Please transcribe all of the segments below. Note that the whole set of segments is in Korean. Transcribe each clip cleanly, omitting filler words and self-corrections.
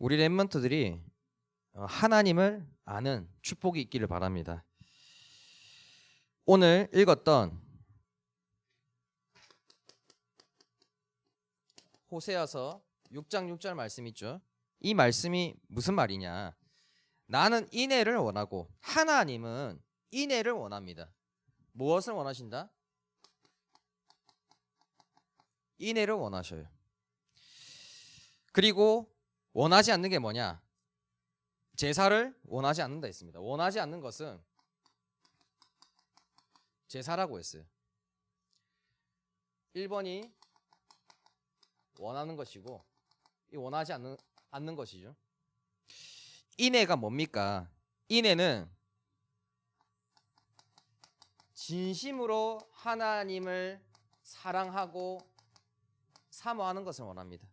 우리 랩런트들이 하나님을 아는 축복이 있기를 바랍니다. 오늘 읽었던 호세아서 6장 6절 말씀 있죠. 이 말씀이 무슨 말이냐? 나는 인애를 원하고 하나님은 인애를 원합니다. 무엇을 원하신다? 인애를 원하셔요. 그리고 원하지 않는 게 뭐냐? 제사를 원하지 않는다 했습니다. 원하지 않는 것은 제사라고 했어요. 1번이 원하는 것이고 이 원하지 않는 것이죠. 인애가 뭡니까? 인애는 진심으로 하나님을 사랑하고 사모하는 것을 원합니다.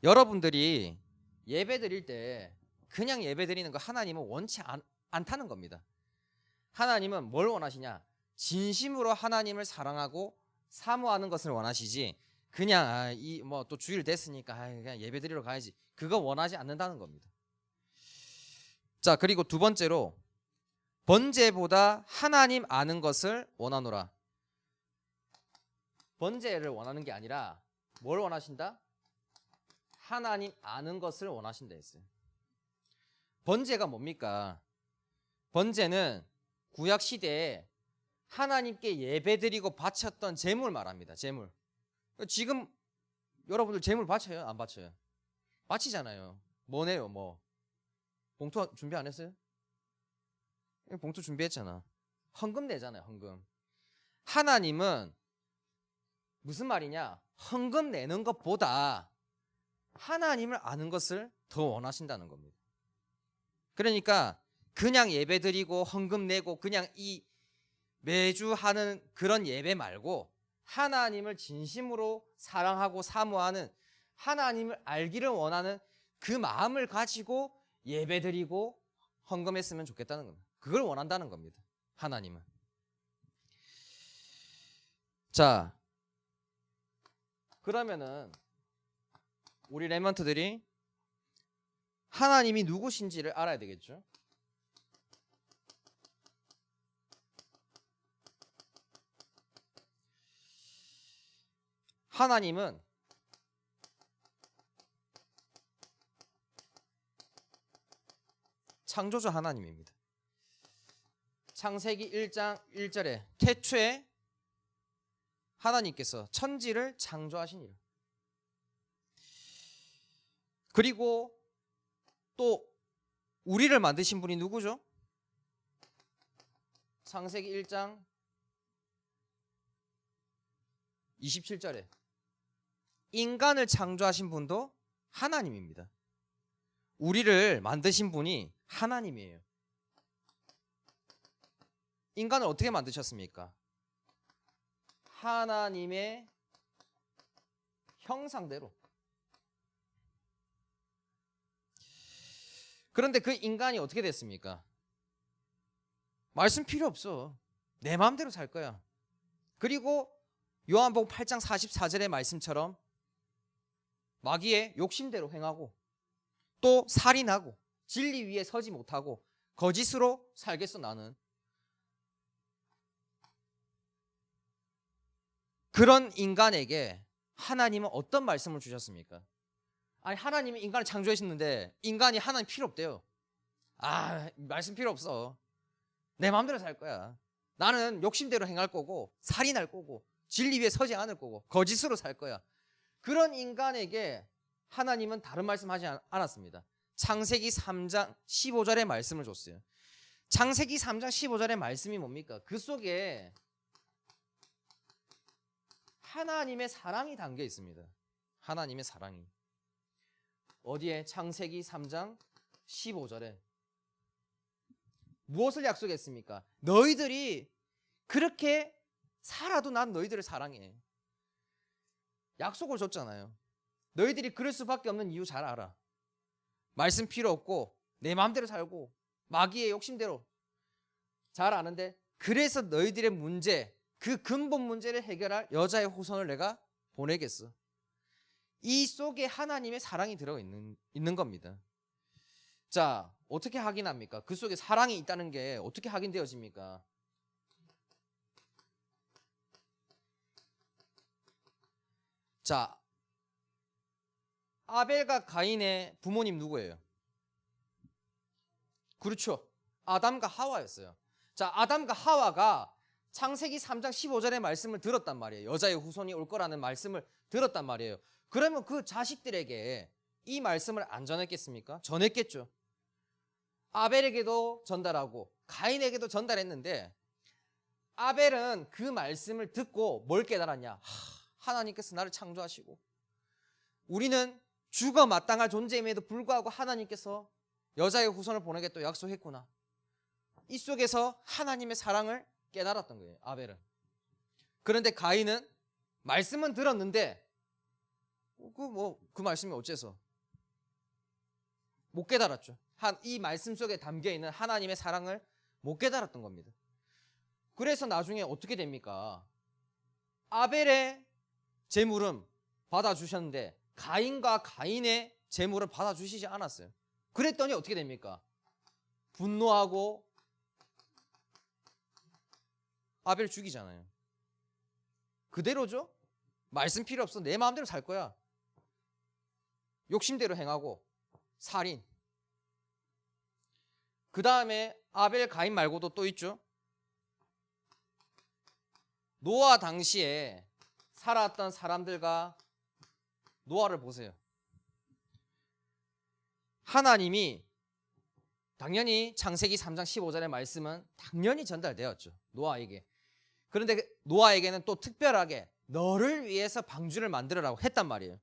여러분들이 예배 드릴 때 그냥 예배 드리는 거 하나님은 원치 않다는 겁니다. 하나님은 뭘 원하시냐? 진심으로 하나님을 사랑하고 사모하는 것을 원하시지 그냥 또 주일 됐으니까 그냥 예배 드리러 가야지 그거 원하지 않는다는 겁니다. 자, 그리고 두 번째로 번제보다 하나님 아는 것을 원하노라. 번제를 원하는 게 아니라 뭘 원하신다? 하나님 아는 것을 원하신다 했어요. 번제가 뭡니까? 번제는 구약 시대에 하나님께 예배드리고 바쳤던 제물 말합니다. 제물. 지금 여러분들 제물 바쳐요? 안 바쳐요? 바치잖아요. 뭐 내요? 뭐 봉투 준비 안 했어요? 봉투 준비했잖아. 헌금 내잖아요. 헌금. 하나님은 무슨 말이냐? 헌금 내는 것보다 하나님을 아는 것을 더 원하신다는 겁니다. 그러니까 그냥 예배 드리고 헌금 내고 그냥 이 매주 하는 그런 예배 말고 하나님을 진심으로 사랑하고 사모하는 하나님을 알기를 원하는 그 마음을 가지고 예배 드리고 헌금했으면 좋겠다는 겁니다. 그걸 원한다는 겁니다. 하나님은. 자, 그러면은 우리 랩런트들이 하나님이 누구신지를 알아야 되겠죠. 하나님은 창조주 하나님입니다. 창세기 1장 1절에 태초에 하나님께서 천지를 창조하시니라. 그리고 또 우리를 만드신 분이 누구죠? 창세기 1장 27절에 인간을 창조하신 분도 하나님입니다. 우리를 만드신 분이 하나님이에요. 인간을 어떻게 만드셨습니까? 하나님의 형상대로. 그런데 그 인간이 어떻게 됐습니까? 말씀 필요 없어. 내 마음대로 살 거야. 그리고 요한복음 8장 44절의 말씀처럼 마귀의 욕심대로 행하고 또 살인하고 진리 위에 서지 못하고 거짓으로 살겠어 나는. 그런 인간에게 하나님은 어떤 말씀을 주셨습니까? 아니 하나님이 인간을 창조하셨는데 인간이 하나님 필요 없대요. 말씀 필요 없어. 내 마음대로 살 거야. 나는 욕심대로 행할 거고 살인할 거고 진리 위에 서지 않을 거고 거짓으로 살 거야. 그런 인간에게 하나님은 다른 말씀하지 않았습니다. 창세기 3장 15절의 말씀을 줬어요. 창세기 3장 15절의 말씀이 뭡니까? 그 속에 하나님의 사랑이 담겨 있습니다. 하나님의 사랑이. 어디에? 창세기 3장 15절에 무엇을 약속했습니까? 너희들이 그렇게 살아도 난 너희들을 사랑해. 약속을 줬잖아요. 너희들이 그럴 수밖에 없는 이유 잘 알아. 말씀 필요 없고 내 마음대로 살고 마귀의 욕심대로 잘 아는데 그래서 너희들의 문제, 그 근본 문제를 해결할 여자의 후손을 내가 보내겠어. 이 속에 하나님의 사랑이 들어있는 겁니다. 자, 어떻게 확인합니까? 그 속에 사랑이 있다는 게 어떻게 확인되어집니까? 자, 아벨과 가인의 부모님 누구예요? 그렇죠. 아담과 하와였어요. 자, 아담과 하와가 창세기 3장 15절의 말씀을 들었단 말이에요. 여자의 후손이 올 거라는 말씀을 들었단 말이에요. 그러면 그 자식들에게 이 말씀을 안 전했겠습니까? 전했겠죠. 아벨에게도 전달하고 가인에게도 전달했는데 아벨은 그 말씀을 듣고 뭘 깨달았냐? 하나님께서 나를 창조하시고 우리는 죽어 마땅할 존재임에도 불구하고 하나님께서 여자의 후손을 보내겠다고 약속했구나. 이 속에서 하나님의 사랑을 깨달았던 거예요. 아벨은. 그런데 가인은 말씀은 들었는데 그 말씀이 어째서 못 깨달았죠. 이 말씀 속에 담겨있는 하나님의 사랑을 못 깨달았던 겁니다. 그래서 나중에 어떻게 됩니까? 아벨의 제물은 받아주셨는데 가인과 가인의 제물은 받아주시지 않았어요. 그랬더니 어떻게 됩니까? 분노하고 아벨 죽이잖아요. 그대로죠? 말씀 필요 없어. 내 마음대로 살 거야. 욕심대로 행하고 살인. 그 다음에 아벨 가인 말고도 또 있죠. 노아 당시에 살았던 사람들과 노아를 보세요. 하나님이 당연히 창세기 3장 15절의 말씀은 당연히 전달되었죠. 노아에게. 그런데 노아에게는 또 특별하게 너를 위해서 방주를 만들으라고 했단 말이에요.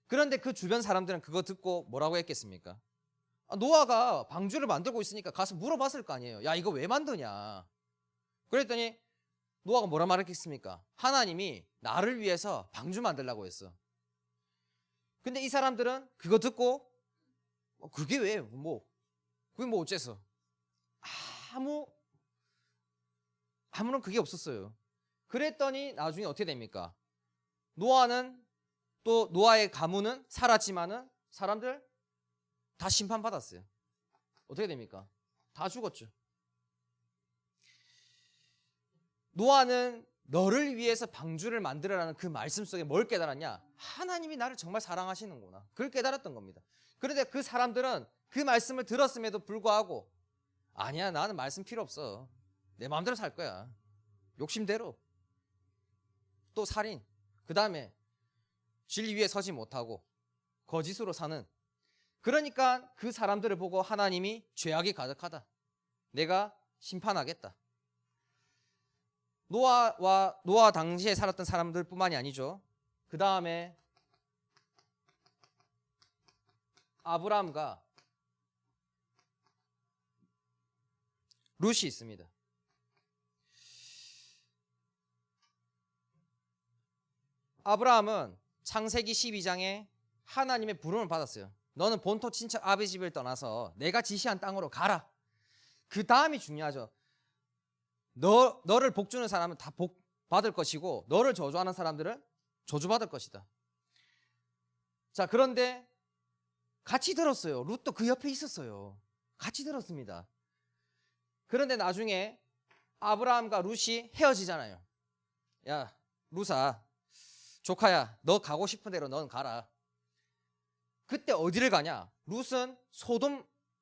그런데 그 주변 사람들은 그거 듣고 뭐라고 했겠습니까? 노아가 방주를 만들고 있으니까 가서 물어봤을 거 아니에요. 야, 이거 왜 만드냐? 그랬더니 노아가 뭐라 말했겠습니까? 하나님이 나를 위해서 방주 만들라고 했어. 근데 이 사람들은 그거 듣고 그게 왜 그게 뭐 어째서? 아무런 그게 없었어요. 그랬더니 나중에 어떻게 됩니까? 노아는 또 노아의 가문은 살았지만은 사람들 다 심판받았어요. 어떻게 됩니까? 다 죽었죠. 노아는 너를 위해서 방주를 만들어라는 그 말씀 속에 뭘 깨달았냐? 하나님이 나를 정말 사랑하시는구나. 그걸 깨달았던 겁니다. 그런데 그 사람들은 그 말씀을 들었음에도 불구하고 아니야, 나는 말씀 필요 없어. 내 마음대로 살 거야. 욕심대로. 또 살인. 그 다음에 진리 위에 서지 못하고 거짓으로 사는. 그러니까 그 사람들을 보고 하나님이 죄악이 가득하다. 내가 심판하겠다. 노아 당시에 살았던 사람들뿐만이 아니죠. 그 다음에 아브라함과 룻이 있습니다. 아브라함은 창세기 12장에 하나님의 부름을 받았어요. 너는 본토 친척 아비 집을 떠나서 내가 지시한 땅으로 가라. 그 다음이 중요하죠. 너를 복주는 사람은 다 복 받을 것이고 너를 저주하는 사람들은 저주받을 것이다. 자, 그런데 같이 들었어요. 룻도 그 옆에 있었어요. 같이 들었습니다. 그런데 나중에 아브라함과 룻이 헤어지잖아요. 야, 룻아, 조카야, 너 가고 싶은 대로 넌 가라. 그때 어디를 가냐? 룻은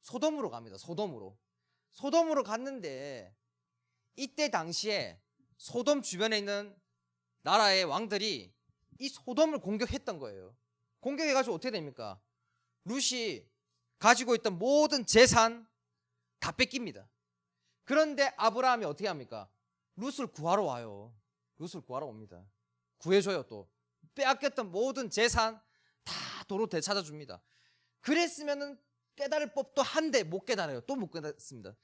소돔으로 갑니다. 소돔으로 갔는데 이때 당시에 소돔 주변에 있는 나라의 왕들이 이 소돔을 공격했던 거예요. 공격해가지고 어떻게 됩니까? 룻이 가지고 있던 모든 재산 다 뺏깁니다. 그런데 아브라함이 어떻게 합니까? 룻을 구하러 와요. 룻을 구하러 옵니다. 구해줘요. 또 빼앗겼던 모든 재산 다 도로 되찾아줍니다. 그랬으면은 깨달을 법도 한데 못 깨달아요. 또 못 깨닫습니다.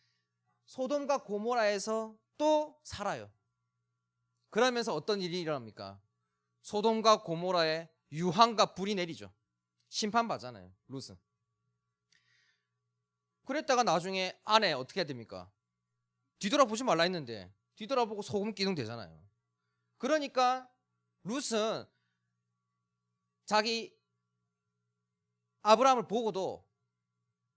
소돔과 고모라에서 또 살아요. 그러면서 어떤 일이 일어납니까? 소돔과 고모라에 유황과 불이 내리죠. 심판받잖아요, 룻은. 그랬다가 나중에 아내 어떻게 해야 됩니까? 뒤돌아보지 말라 했는데 뒤돌아보고 소금 기둥 되잖아요. 그러니까 룻은 자기 아브라함을 보고도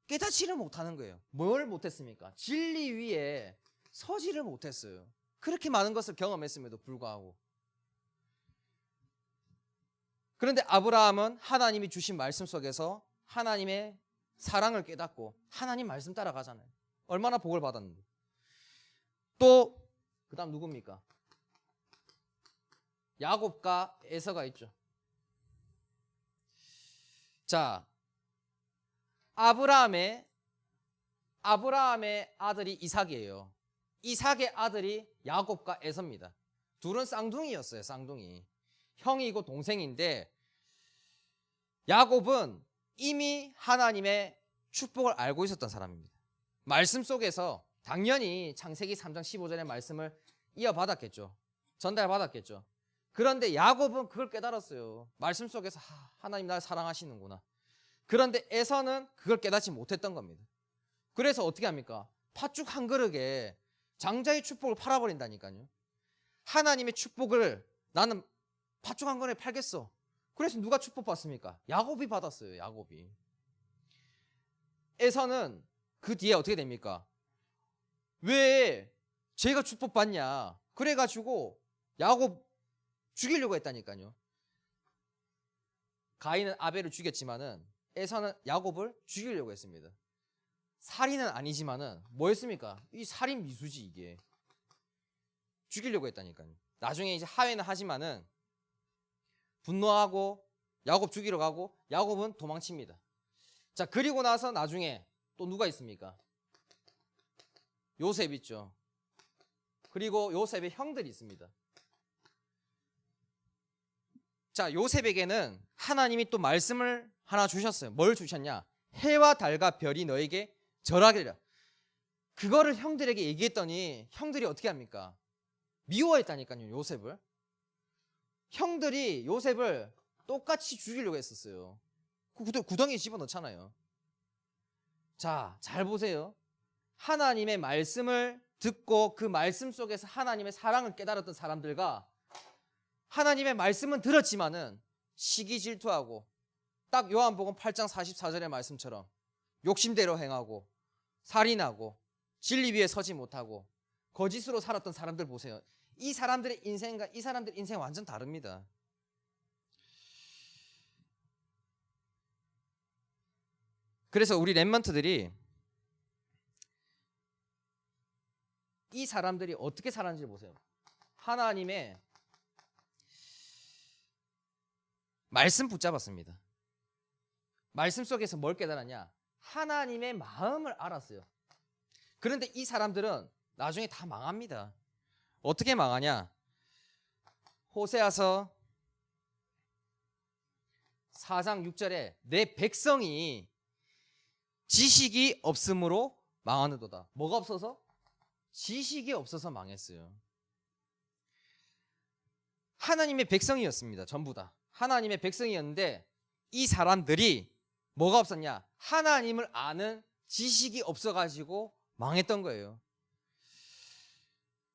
깨닫지를 못하는 거예요. 뭘 못했습니까? 진리 위에 서지를 못했어요. 그렇게 많은 것을 경험했음에도 불구하고. 그런데 아브라함은 하나님이 주신 말씀 속에서 하나님의 사랑을 깨닫고 하나님 말씀 따라가잖아요. 얼마나 복을 받았는데. 또 그 다음 누굽니까? 야곱과 에서가 있죠. 자, 아브라함의 아들이 이삭이에요. 이삭의 아들이 야곱과 에서입니다. 둘은 쌍둥이였어요. 쌍둥이. 형이고 동생인데 야곱은 이미 하나님의 축복을 알고 있었던 사람입니다. 말씀 속에서 당연히 창세기 3장 15절의 말씀을 이어받았겠죠. 전달받았겠죠. 그런데 야곱은 그걸 깨달았어요. 말씀 속에서 하나님 나를 사랑하시는구나. 그런데 에서는 그걸 깨닫지 못했던 겁니다. 그래서 어떻게 합니까? 팥죽 한 그릇에 장자의 축복을 팔아버린다니까요. 하나님의 축복을 나는 팥죽 한 그릇에 팔겠어. 그래서 누가 축복받습니까? 야곱이 받았어요. 야곱이. 에서는 그 뒤에 어떻게 됩니까? 왜 제가 축복받냐? 그래가지고 야곱 죽이려고 했다니까요. 가인은 아벨을 죽였지만은 에서는 야곱을 죽이려고 했습니다. 살인은 아니지만은 뭐였습니까? 이 살인 미수지 이게. 죽이려고 했다니까요. 나중에 이제 하회는 하지만은 분노하고 야곱 죽이러 가고 야곱은 도망칩니다. 자, 그리고 나서 나중에 또 누가 있습니까? 요셉 있죠. 그리고 요셉의 형들이 있습니다. 자, 요셉에게는 하나님이 또 말씀을 하나 주셨어요. 뭘 주셨냐? 해와 달과 별이 너에게 절하리라. 그거를 형들에게 얘기했더니 형들이 어떻게 합니까? 미워했다니까요. 요셉을. 형들이 요셉을 똑같이 죽이려고 했었어요. 구덩이에 집어넣잖아요. 자, 잘 보세요. 하나님의 말씀을 듣고 그 말씀 속에서 하나님의 사랑을 깨달았던 사람들과 하나님의 말씀은 들었지만은 시기 질투하고 딱 요한복음 8장 44절의 말씀처럼 욕심대로 행하고 살인하고 진리 위에 서지 못하고 거짓으로 살았던 사람들 보세요. 이 사람들의 인생과 이 사람들 인생 완전 다릅니다. 그래서 우리 랩런트들이 이 사람들이 어떻게 살았는지 보세요. 하나님의 말씀 붙잡았습니다. 말씀 속에서 뭘 깨달았냐? 하나님의 마음을 알았어요. 그런데 이 사람들은 나중에 다 망합니다. 어떻게 망하냐? 호세아서 4장 6절에 내 백성이 지식이 없으므로 망하는도다. 뭐가 없어서? 지식이 없어서 망했어요. 하나님의 백성이었습니다. 전부 다 하나님의 백성이었는데 이 사람들이 뭐가 없었냐? 하나님을 아는 지식이 없어가지고 망했던 거예요.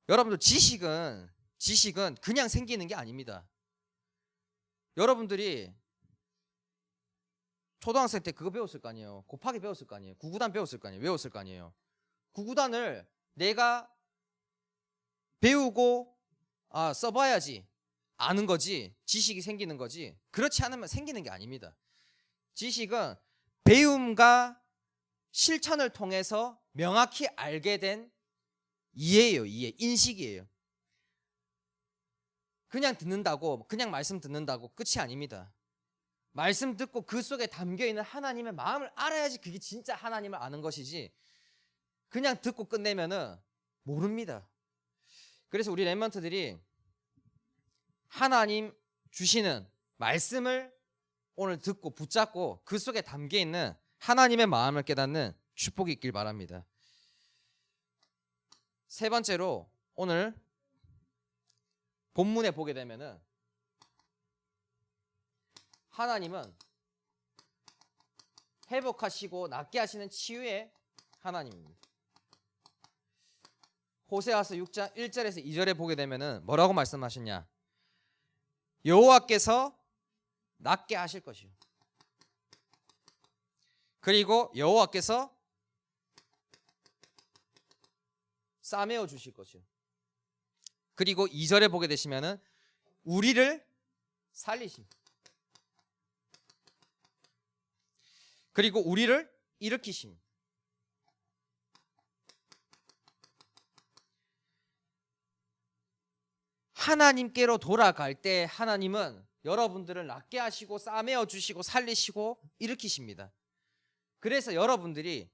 여러분들 지식은 그냥 생기는 게 아닙니다. 여러분들이 초등학생 때 그거 배웠을 거 아니에요. 곱하기 배웠을 거 아니에요. 구구단 배웠을 거 아니에요. 외웠을 거 아니에요. 구구단을 내가 배우고 써봐야지 아는 거지, 지식이 생기는 거지. 그렇지 않으면 생기는 게 아닙니다. 지식은 배움과 실천을 통해서 명확히 알게 된 이해예요. 이해, 인식이에요. 그냥 듣는다고, 그냥 말씀 듣는다고 끝이 아닙니다. 말씀 듣고 그 속에 담겨있는 하나님의 마음을 알아야지 그게 진짜 하나님을 아는 것이지 그냥 듣고 끝내면은 모릅니다. 그래서 우리 랩런트들이 하나님 주시는 말씀을 오늘 듣고 붙잡고 그 속에 담겨있는 하나님의 마음을 깨닫는 축복이 있길 바랍니다. 세 번째로 오늘 본문에 보게 되면은 하나님은 회복하시고 낫게 하시는 치유의 하나님입니다. 호세아서 6장 1절에서 2절에 보게 되면은 뭐라고 말씀하셨냐? 여호와께서 낫게 하실 것이요. 그리고 여호와께서 싸매어 주실 것이요. 그리고 2절에 보게 되시면은 우리를 살리심. 그리고 우리를 일으키심. 하나님께로 돌아갈 때 하나님은 여러분들을 낫게 하시고 싸매어 주시고 살리시고 일으키십니다. 그래서 여러분들이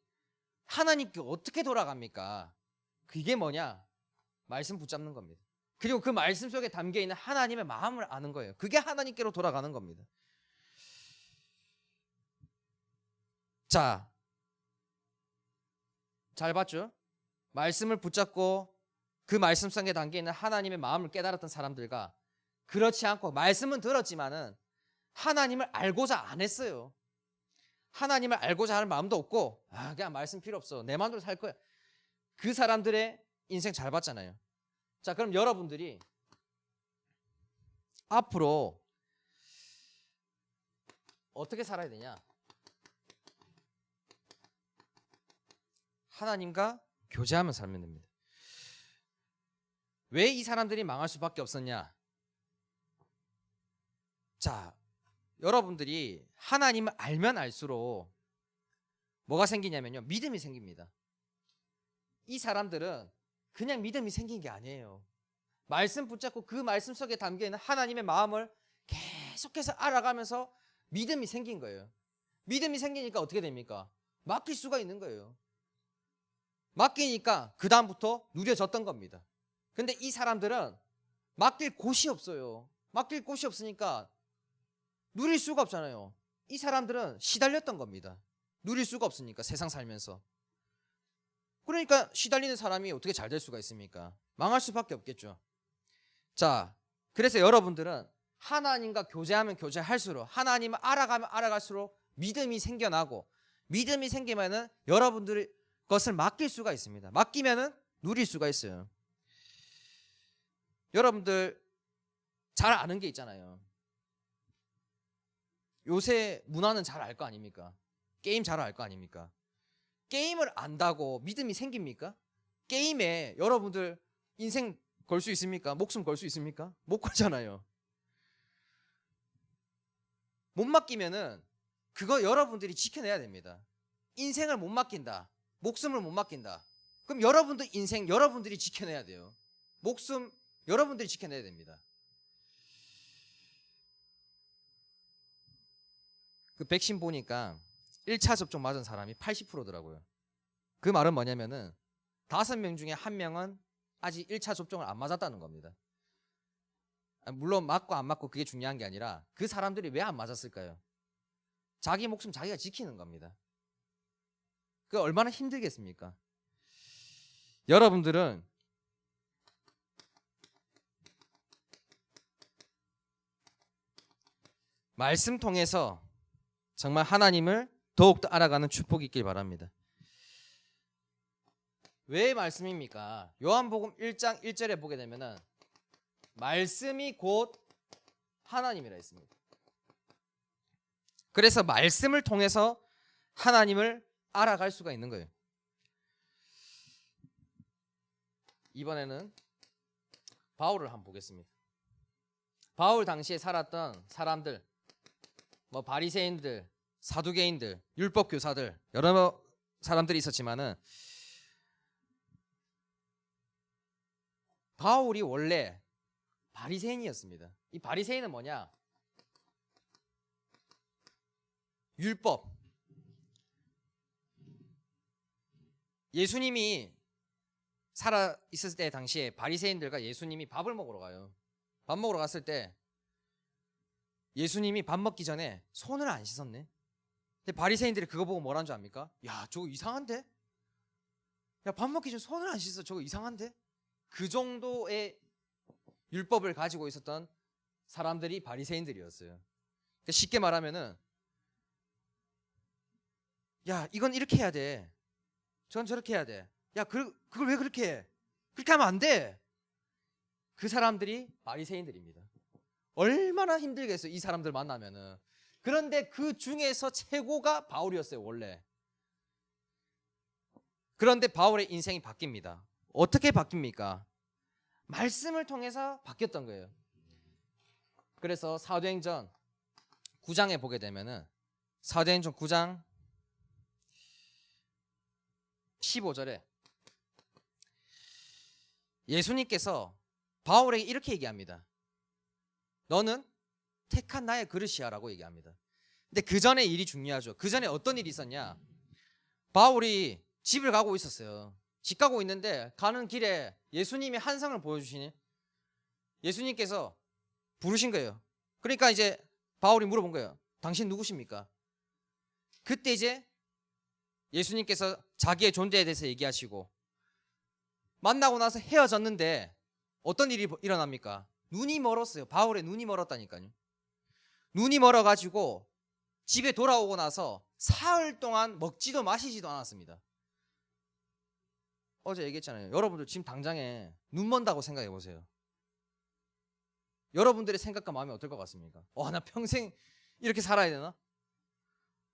하나님께 어떻게 돌아갑니까? 그게 뭐냐? 말씀 붙잡는 겁니다. 그리고 그 말씀 속에 담겨있는 하나님의 마음을 아는 거예요. 그게 하나님께로 돌아가는 겁니다. 자, 잘 봤죠? 말씀을 붙잡고 그 말씀 속에 담겨있는 하나님의 마음을 깨달았던 사람들과 그렇지 않고 말씀은 들었지만은 하나님을 알고자 안 했어요. 하나님을 알고자 하는 마음도 없고 그냥 말씀 필요 없어. 내 마음대로 살 거야. 그 사람들의 인생 잘 봤잖아요. 자, 그럼 여러분들이 앞으로 어떻게 살아야 되냐? 하나님과 교제하며 살면 됩니다. 왜 이 사람들이 망할 수밖에 없었냐? 자, 여러분들이 하나님을 알면 알수록 뭐가 생기냐면요, 믿음이 생깁니다. 이 사람들은 그냥 믿음이 생긴 게 아니에요. 말씀 붙잡고 그 말씀 속에 담겨있는 하나님의 마음을 계속해서 알아가면서 믿음이 생긴 거예요. 믿음이 생기니까 어떻게 됩니까? 맡길 수가 있는 거예요. 맡기니까 그 다음부터 누려졌던 겁니다. 근데 이 사람들은 맡길 곳이 없어요. 맡길 곳이 없으니까 누릴 수가 없잖아요. 이 사람들은 시달렸던 겁니다. 누릴 수가 없으니까, 세상 살면서. 그러니까 시달리는 사람이 어떻게 잘 될 수가 있습니까? 망할 수밖에 없겠죠. 자, 그래서 여러분들은 하나님과 교제하면 교제할수록, 하나님을 알아가면 알아갈수록 믿음이 생겨나고, 믿음이 생기면은 여러분들이 것을 맡길 수가 있습니다. 맡기면은 누릴 수가 있어요. 여러분들 잘 아는 게 있잖아요. 요새 문화는 잘 알 거 아닙니까? 게임 잘 알 거 아닙니까? 게임을 안다고 믿음이 생깁니까? 게임에 여러분들 인생 걸 수 있습니까? 목숨 걸 수 있습니까? 못 걸잖아요. 못 맡기면은 그거 여러분들이 지켜내야 됩니다. 인생을 못 맡긴다, 목숨을 못 맡긴다, 그럼 여러분들 인생 여러분들이 지켜내야 돼요. 목숨 여러분들이 지켜내야 됩니다. 그 백신 보니까 1차 접종 맞은 사람이 80%더라고요. 그 말은 뭐냐면은 5명 중에 1명은 아직 1차 접종을 안 맞았다는 겁니다. 물론 맞고 안 맞고 그게 중요한 게 아니라 그 사람들이 왜 안 맞았을까요? 자기 목숨 자기가 지키는 겁니다. 그 얼마나 힘들겠습니까? 여러분들은 말씀 통해서 정말 하나님을 더욱더 알아가는 축복이 있길 바랍니다. 왜 말씀입니까? 요한복음 1장 1절에 보게 되면은 말씀이 곧 하나님이라 했습니다. 그래서 말씀을 통해서 하나님을 알아갈 수가 있는 거예요. 이번에는 바울을 한번 보겠습니다. 바울 당시에 살았던 사람들, 뭐 바리새인들, 사두개인들, 율법 교사들, 여러 사람들이 있었지만은 바울이 원래 바리새인이었습니다. 이 바리새인은 뭐냐? 율법. 예수님이 살아 있을 때 당시에 바리새인들과 예수님이 밥을 먹으러 가요. 밥 먹으러 갔을 때 예수님이 밥 먹기 전에 손을 안 씻었네. 근데 바리새인들이 그거 보고 뭐라는 줄 압니까? 야, 저거 이상한데? 야, 밥 먹기 전에 손을 안 씻어. 저거 이상한데? 그 정도의 율법을 가지고 있었던 사람들이 바리새인들이었어요. 그러니까 쉽게 말하면은 야, 이건 이렇게 해야 돼. 전 저렇게 해야 돼. 야, 그걸 왜 그렇게 해? 그렇게 하면 안 돼. 그 사람들이 바리새인들입니다. 얼마나 힘들겠어요. 이 사람들 만나면은 그런데 그 중에서 최고가 바울이었어요, 원래. 그런데 바울의 인생이 바뀝니다. 어떻게 바뀝니까? 말씀을 통해서 바뀌었던 거예요. 그래서 사도행전 9장에 보게 되면은 사도행전 9장 15절에 예수님께서 바울에게 이렇게 얘기합니다. 너는 택한 나의 그릇이야 라고 얘기합니다. 근데 그 전에 일이 중요하죠. 그 전에 어떤 일이 있었냐? 바울이 집을 가고 있었어요. 집 가고 있는데 가는 길에 예수님이 한상을 보여주시니 예수님께서 부르신 거예요. 그러니까 이제 바울이 물어본 거예요. 당신 누구십니까? 그때 이제 예수님께서 자기의 존재에 대해서 얘기하시고 만나고 나서 헤어졌는데 어떤 일이 일어납니까? 눈이 멀었어요. 바울의 눈이 멀었다니까요. 눈이 멀어가지고 집에 돌아오고 나서 사흘 동안 먹지도 마시지도 않았습니다. 어제 얘기했잖아요. 여러분들 지금 당장에 눈 먼다고 생각해 보세요. 여러분들의 생각과 마음이 어떨 것 같습니까? 나 평생 이렇게 살아야 되나?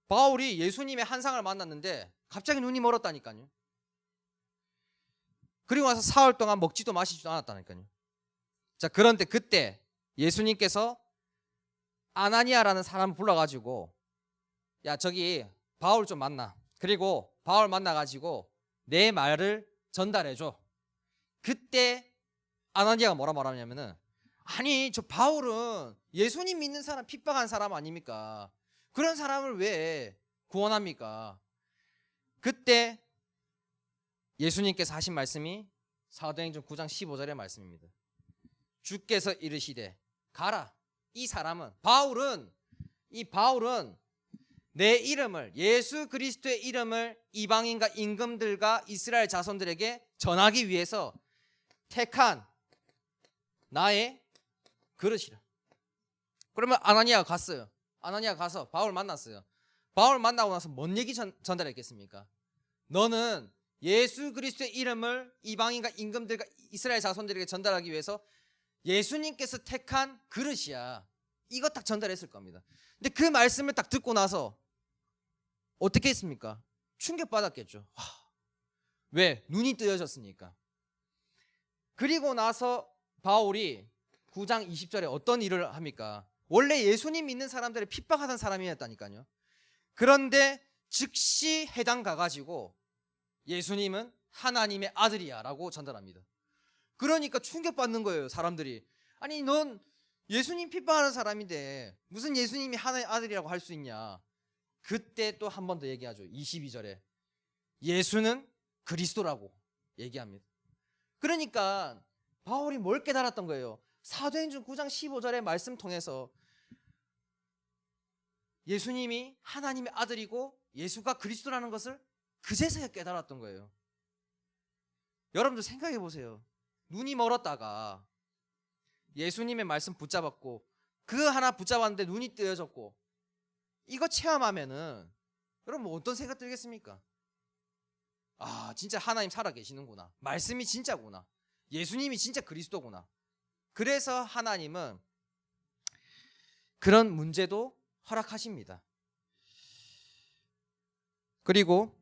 바울이 예수님의 한상을 만났는데 갑자기 눈이 멀었다니까요. 그리고 나서 사흘 동안 먹지도 마시지도 않았다니까요. 자, 그런데 그때 예수님께서 아나니아라는 사람을 불러가지고 야, 저기 바울 좀 만나. 그리고 바울 만나가지고 내 말을 전달해줘. 그때 아나니아가 뭐라 말하냐면은 아니, 저 바울은 예수님 믿는 사람, 핍박한 사람 아닙니까? 그런 사람을 왜 구원합니까? 그때 예수님께서 하신 말씀이 사도행전 9장 15절의 말씀입니다. 주께서 이르시되 가라. 이 사람은 바울은 내 이름을, 예수 그리스도의 이름을 이방인과 임금들과 이스라엘 자손들에게 전하기 위해서 택한 나의 그릇이라. 그러면 아나니아가 갔어요. 아나니아가 가서 바울 만났어요. 바울 만나고 나서 뭔 얘기 전달했겠습니까? 너는 예수 그리스도의 이름을 이방인과 임금들과 이스라엘 자손들에게 전달하기 위해서 예수님께서 택한 그릇이야. 이거 딱 전달했을 겁니다. 근데 그 말씀을 딱 듣고 나서 어떻게 했습니까? 충격받았겠죠. 왜? 눈이 뜨여졌으니까. 그리고 나서 바울이 9장 20절에 어떤 일을 합니까? 원래 예수님 믿는 사람들을 핍박하던 사람이었다니까요. 그런데 즉시 해당 가가지고 예수님은 하나님의 아들이야 라고 전달합니다. 그러니까 충격받는 거예요, 사람들이. 아니, 넌 예수님 핍박하는 사람인데 무슨 예수님이 하나님의 아들이라고 할 수 있냐. 그때 또 한 번 더 얘기하죠. 22절에 예수는 그리스도라고 얘기합니다. 그러니까 바울이 뭘 깨달았던 거예요? 사도행전 9장 15절의 말씀 통해서 예수님이 하나님의 아들이고 예수가 그리스도라는 것을 그제서야 깨달았던 거예요. 여러분들 생각해 보세요. 눈이 멀었다가 예수님의 말씀 붙잡았고 그 하나 붙잡았는데 눈이 뜨여졌고 이거 체험하면은 여러분 어떤 생각 들겠습니까? 아, 진짜 하나님 살아계시는구나. 말씀이 진짜구나. 예수님이 진짜 그리스도구나. 그래서 하나님은 그런 문제도 허락하십니다. 그리고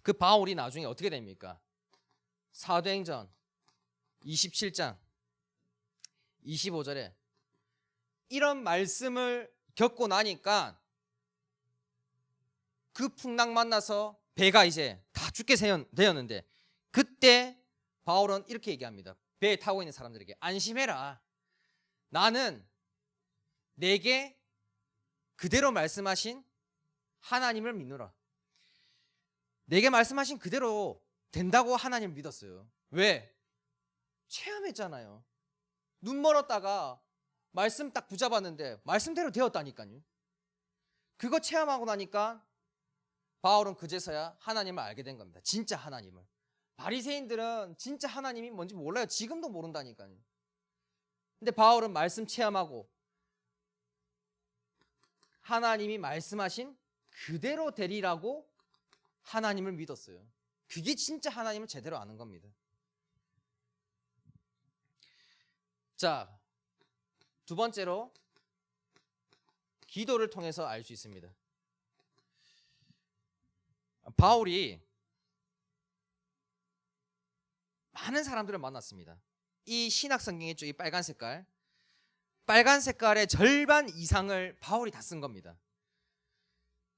그 바울이 나중에 어떻게 됩니까? 사도행전 27장 25절에 이런 말씀을 겪고 나니까 그 풍랑 만나서 배가 이제 다 죽게 되었는데 그때 바울은 이렇게 얘기합니다. 배에 타고 있는 사람들에게 안심해라. 나는 내게 그대로 말씀하신 하나님을 믿노라. 내게 말씀하신 그대로 된다고 하나님을 믿었어요. 왜? 체험했잖아요. 눈 멀었다가 말씀 딱 붙잡았는데 말씀대로 되었다니까요. 그거 체험하고 나니까 바울은 그제서야 하나님을 알게 된 겁니다. 진짜 하나님을. 바리새인들은 진짜 하나님이 뭔지 몰라요. 지금도 모른다니까요. 근데 바울은 말씀 체험하고 하나님이 말씀하신 그대로 되리라고 하나님을 믿었어요. 그게 진짜 하나님을 제대로 아는 겁니다. 자, 두 번째로 기도를 통해서 알 수 있습니다. 바울이 많은 사람들을 만났습니다. 이 신약 성경에 있죠. 이 빨간 색깔의 절반 이상을 바울이 다 쓴 겁니다.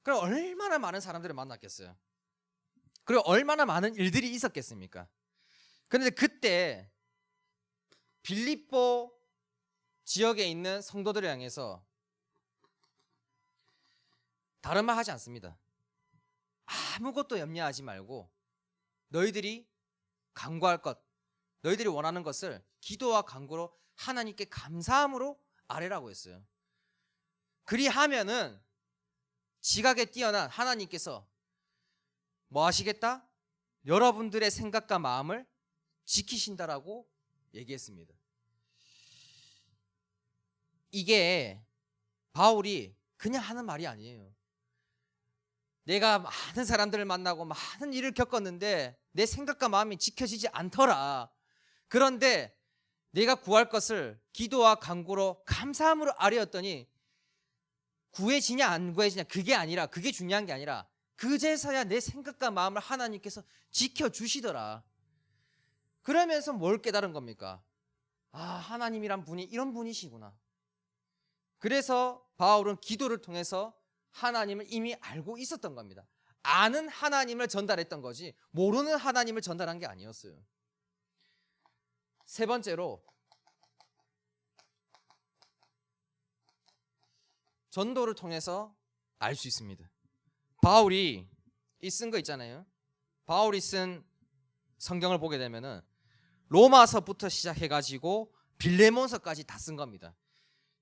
그럼 얼마나 많은 사람들을 만났겠어요? 그리고 얼마나 많은 일들이 있었겠습니까? 그런데 그때 빌립보 지역에 있는 성도들을 향해서 다른 말 하지 않습니다. 아무것도 염려하지 말고 너희들이 간구할 것, 너희들이 원하는 것을 기도와 간구로 하나님께 감사함으로 아뢰라고 했어요. 그리하면은 지각에 뛰어난 하나님께서 뭐 하시겠다? 여러분들의 생각과 마음을 지키신다라고 얘기했습니다. 이게 바울이 그냥 하는 말이 아니에요. 내가 많은 사람들을 만나고 많은 일을 겪었는데 내 생각과 마음이 지켜지지 않더라. 그런데 내가 구할 것을 기도와 간구로 감사함으로 아뢰었더니 구해지냐 안 구해지냐 그게 아니라, 그게 중요한 게 아니라 그제서야 내 생각과 마음을 하나님께서 지켜주시더라. 그러면서 뭘 깨달은 겁니까? 하나님이란 분이 이런 분이시구나. 그래서 바울은 기도를 통해서 하나님을 이미 알고 있었던 겁니다. 아는 하나님을 전달했던 거지 모르는 하나님을 전달한 게 아니었어요. 세 번째로 전도를 통해서 알 수 있습니다. 바울이 쓴 거 있잖아요. 바울이 쓴 성경을 보게 되면은 로마서부터 시작해가지고 빌레몬서까지 다 쓴 겁니다.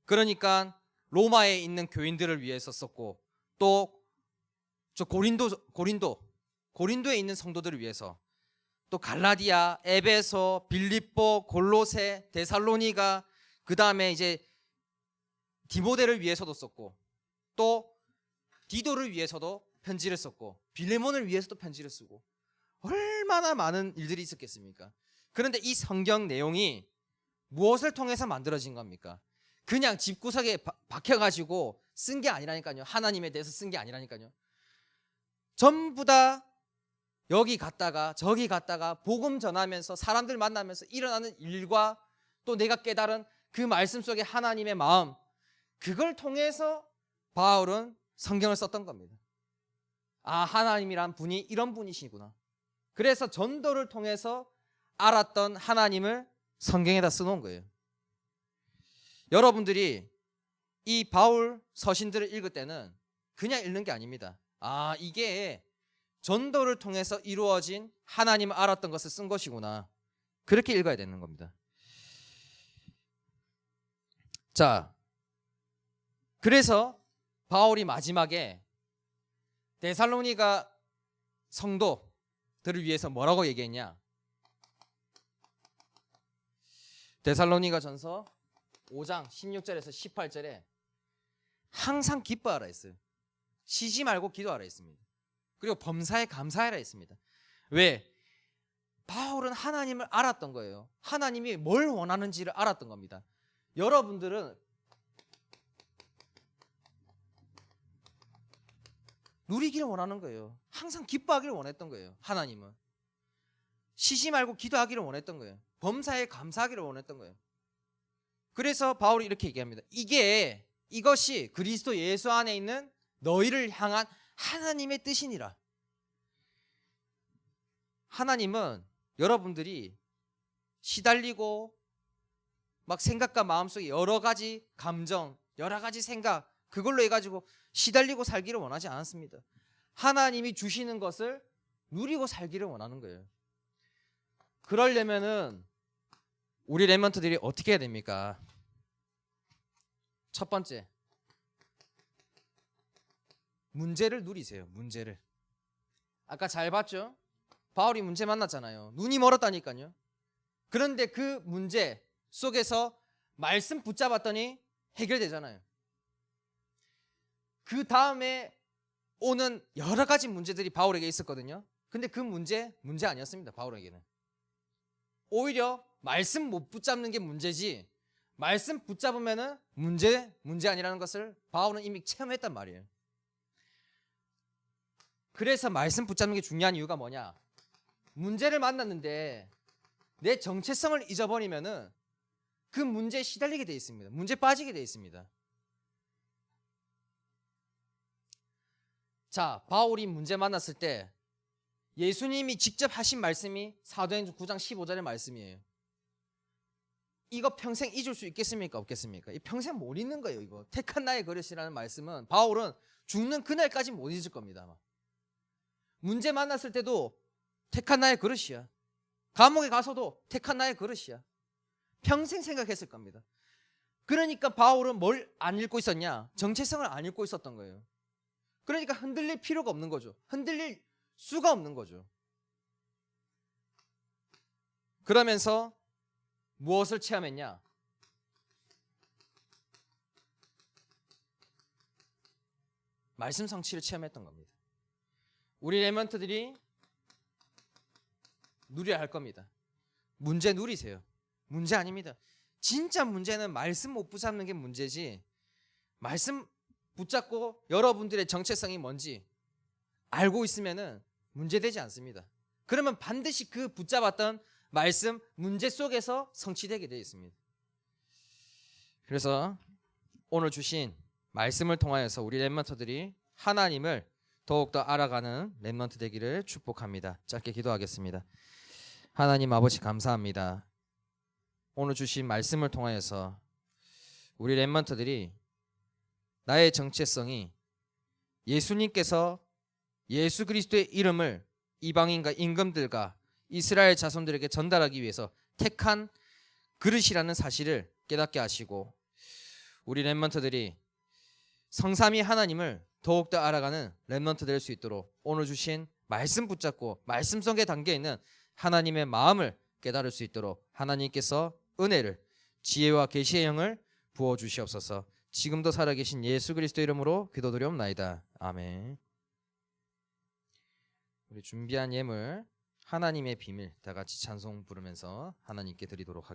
그러니까 로마에 있는 교인들을 위해서 썼고 또 저 고린도에 있는 성도들을 위해서 또 갈라디아, 에베소, 빌립보, 골로새, 데살로니가 그 다음에 이제 디모데를 위해서도 썼고 또 디도를 위해서도 편지를 썼고 빌레몬을 위해서도 편지를 쓰고 얼마나 많은 일들이 있었겠습니까? 그런데 이 성경 내용이 무엇을 통해서 만들어진 겁니까? 그냥 집구석에 박혀가지고 쓴 게 아니라니까요. 하나님에 대해서 쓴 게 아니라니까요. 전부 다 여기 갔다가 저기 갔다가 복음 전하면서 사람들 만나면서 일어나는 일과 또 내가 깨달은 그 말씀 속에 하나님의 마음, 그걸 통해서 바울은 성경을 썼던 겁니다. 하나님이란 분이 이런 분이시구나. 그래서 전도를 통해서 알았던 하나님을 성경에다 써놓은 거예요. 여러분들이 이 바울 서신들을 읽을 때는 그냥 읽는 게 아닙니다. 이게 전도를 통해서 이루어진 하나님을 알았던 것을 쓴 것이구나. 그렇게 읽어야 되는 겁니다. 자, 그래서 바울이 마지막에 데살로니가 성도들을 위해서 뭐라고 얘기했냐? 데살로니가 전서 5장 16절에서 18절에 항상 기뻐하라 했어요. 쉬지 말고 기도하라 했습니다. 그리고 범사에 감사하라 했습니다. 왜? 바울은 하나님을 알았던 거예요. 하나님이 뭘 원하는지를 알았던 겁니다. 여러분들은 누리기를 원하는 거예요. 항상 기뻐하기를 원했던 거예요. 하나님은 쉬지 말고 기도하기를 원했던 거예요. 범사에 감사하기를 원했던 거예요. 그래서 바울이 이렇게 얘기합니다. 이것이 그리스도 예수 안에 있는 너희를 향한 하나님의 뜻이니라. 하나님은 여러분들이 시달리고 막 생각과 마음속에 여러 가지 감정, 여러 가지 생각, 그걸로 해가지고 시달리고 살기를 원하지 않았습니다. 하나님이 주시는 것을 누리고 살기를 원하는 거예요. 그러려면은 우리 렘넌트들이 어떻게 해야 됩니까? 첫 번째, 문제를 누리세요. 문제를. 아까 잘 봤죠? 바울이 문제 만났잖아요. 눈이 멀었다니까요. 그런데 그 문제 속에서 말씀 붙잡았더니 해결되잖아요. 그 다음에 오는 여러 가지 문제들이 바울에게 있었거든요. 근데 그 문제 아니었습니다. 바울에게는. 오히려 말씀 못 붙잡는 게 문제지 말씀 붙잡으면은 문제 아니라는 것을 바울은 이미 체험했단 말이에요. 그래서 말씀 붙잡는 게 중요한 이유가 뭐냐? 문제를 만났는데 내 정체성을 잊어버리면은 그 문제에 시달리게 돼 있습니다. 문제에 빠지게 돼 있습니다. 자, 바울이 문제 만났을 때 예수님이 직접 하신 말씀이 사도행전 9장 15절의 말씀이에요. 이거 평생 잊을 수 있겠습니까? 없겠습니까? 이 평생 못 잊는 거예요. 이거 택한 나의 그릇이라는 말씀은 바울은 죽는 그날까지 못 잊을 겁니다. 아마. 문제 만났을 때도 택한 나의 그릇이야. 감옥에 가서도 택한 나의 그릇이야. 평생 생각했을 겁니다. 그러니까 바울은 뭘 안 읽고 있었냐? 정체성을 안 읽고 있었던 거예요. 그러니까 흔들릴 필요가 없는 거죠. 흔들릴 수가 없는 거죠. 그러면서 무엇을 체험했냐? 말씀 성취를 체험했던 겁니다. 우리 렘넌트들이 누려야 할 겁니다. 문제 누리세요. 문제 아닙니다. 진짜 문제는 말씀 못 붙잡는 게 문제지, 말씀 붙잡고 여러분들의 정체성이 뭔지 알고 있으면은 문제되지 않습니다. 그러면 반드시 그 붙잡았던 말씀 문제 속에서 성취되게 되어 있습니다. 그래서 오늘 주신 말씀을 통하여서 우리 렘넌트들이 하나님을 더욱더 알아가는 렘넌트 되기를 축복합니다. 짧게 기도하겠습니다. 하나님 아버지 감사합니다. 오늘 주신 말씀을 통하여서 우리 렘넌트들이 나의 정체성이 예수님께서 예수 그리스도의 이름을 이방인과 임금들과 이스라엘 자손들에게 전달하기 위해서 택한 그릇이라는 사실을 깨닫게 하시고, 우리 렘넌트들이 성삼위 하나님을 더욱더 알아가는 렘넌트 될 수 있도록 오늘 주신 말씀 붙잡고 말씀 속에 담겨있는 하나님의 마음을 깨달을 수 있도록 하나님께서 은혜를, 지혜와 계시의 영을 부어주시옵소서. 지금도 살아계신 예수 그리스도 이름으로 기도드리옵나이다. 아멘. 우리 준비한 예물 하나님의 비밀 다 같이 찬송 부르면서 하나님께 드리도록 하겠습니다.